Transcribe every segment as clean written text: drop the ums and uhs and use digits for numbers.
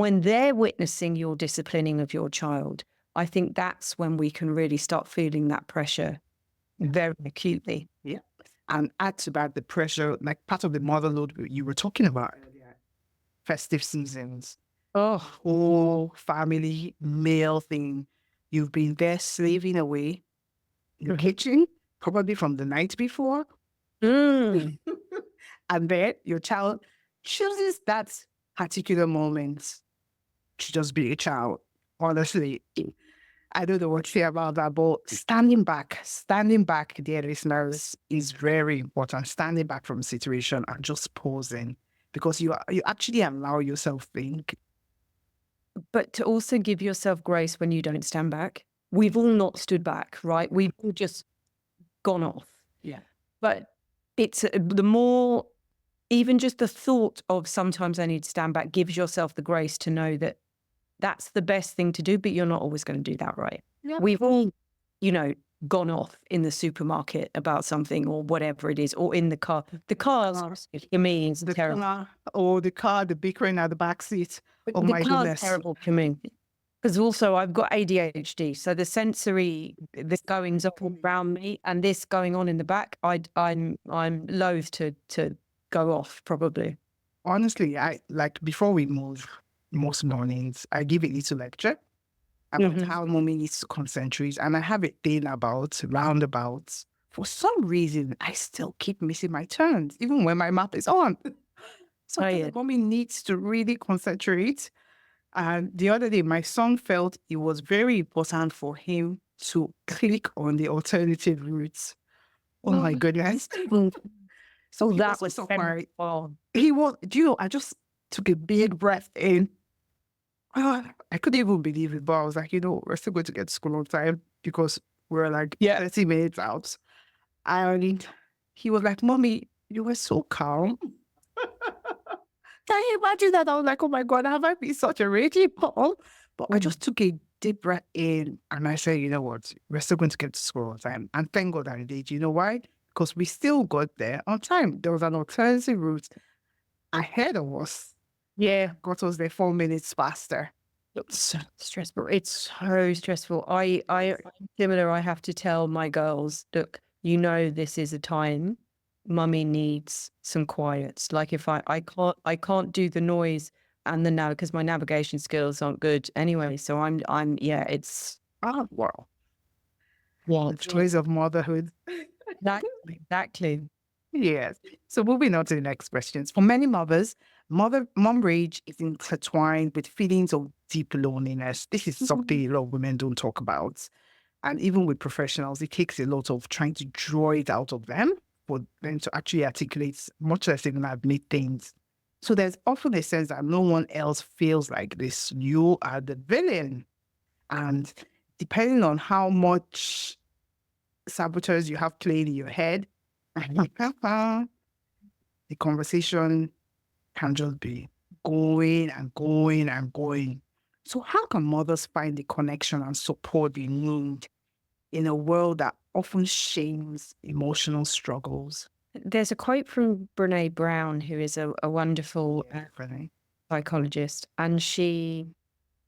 When they're witnessing your disciplining of your child, I think that's when we can really start feeling that pressure very acutely. Yeah. And add to that the pressure, like part of the motherload you were talking about earlier, festive seasons, Oh, whole family meal thing. You've been there slaving away in the kitchen, probably from the night before. mm. And then your child chooses that particular moment to just be a child. Honestly, I don't know what to say about that, but standing back, dear listeners, is very important. Standing back from a situation and just pausing because you actually allow yourself think. But to also give yourself grace when you don't stand back. We've all not stood back, right? We've all just gone off. Yeah. But it's the more, even just the thought of sometimes I need to stand back gives yourself the grace to know that that's the best thing to do, but you're not always going to do that, right? Yeah. We've all, gone off in the supermarket about something or whatever it is, or in the car. The cars, for me, is terrible. The car, the bickering at the back seat. Oh The my car's goodness. terrible for me. Because also I've got ADHD, so the sensory, the goings up all around me, and this going on in the back, I'm loath to go off probably. Honestly, I like before we move, most mornings, I give a little lecture about how mommy needs to concentrate. And I have a thing about roundabouts. For some reason, I still keep missing my turns, even when my map is on. So mommy needs to really concentrate. And the other day, my son felt it was very important for him to click on the alternative routes. Oh my goodness. So That was so quiet. He was, I just took a big breath in. I couldn't even believe it, but I was like, we're still going to get to school on time because we're like 30 minutes out. And he was like, Mommy, you were so calm. Can you imagine that? I was like, oh my God, have I been such a raging Paul? But I just took a deep breath in and I said, you know what? We're still going to get to school on time. And thank God I did. You know why? Because we still got there on time. There was an alternative route ahead of us. Yeah. Got us there 4 minutes faster. It's so stressful. It's so stressful. I'm similar. I have to tell my girls, look, this is a time mummy needs some quiet. Like if I can't do the noise and the now because my navigation skills aren't good anyway. So it's wow. The joys of motherhood. Exactly. Yes. So moving on to the next questions. For many mothers, mom rage is intertwined with feelings of deep loneliness. This is something a lot of women don't talk about. And even with professionals, it takes a lot of trying to draw it out of them for them to actually articulate, much less even admit things. So there's often a sense that no one else feels like this. You are the villain. And depending on how much saboteurs you have playing in your head, the conversation can just be going and going and going. So how can mothers find the connection and support they need in a world that often shames emotional struggles? There's a quote from Brene Brown, who is a wonderful psychologist, and she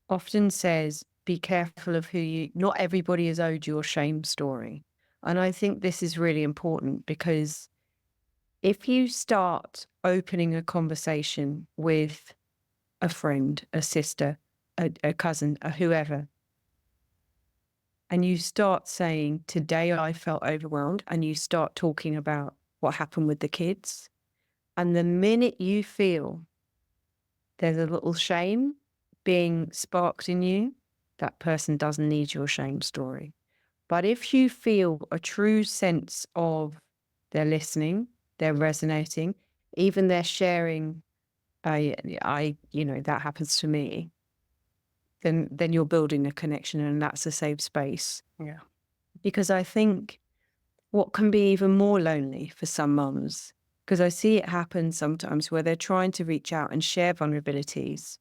often says, be careful of not everybody is owed your shame story. And I think this is really important because if you start opening a conversation with a friend, a sister, a cousin, a whoever, and you start saying, today I felt overwhelmed, and you start talking about what happened with the kids, and the minute you feel there's a little shame being sparked in you, that person doesn't need your shame story. But if you feel a true sense of they're listening, they're resonating, even they're sharing, that happens to me, then you're building a connection, and that's a safe space. Yeah. Because I think what can be even more lonely for some mums, because I see it happen sometimes where they're trying to reach out and share vulnerabilities.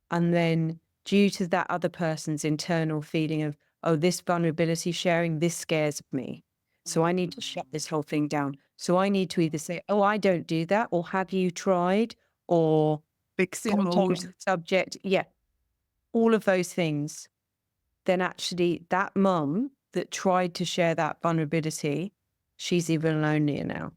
And then due to that other person's internal feeling of, oh, this vulnerability sharing, this scares me. So I need to shut this whole thing down. So I need to either say, oh, I don't do that, or have you tried? Or fixing got told mode. subject, yeah, all of those things, then actually that mum that tried to share that vulnerability, she's even lonelier now.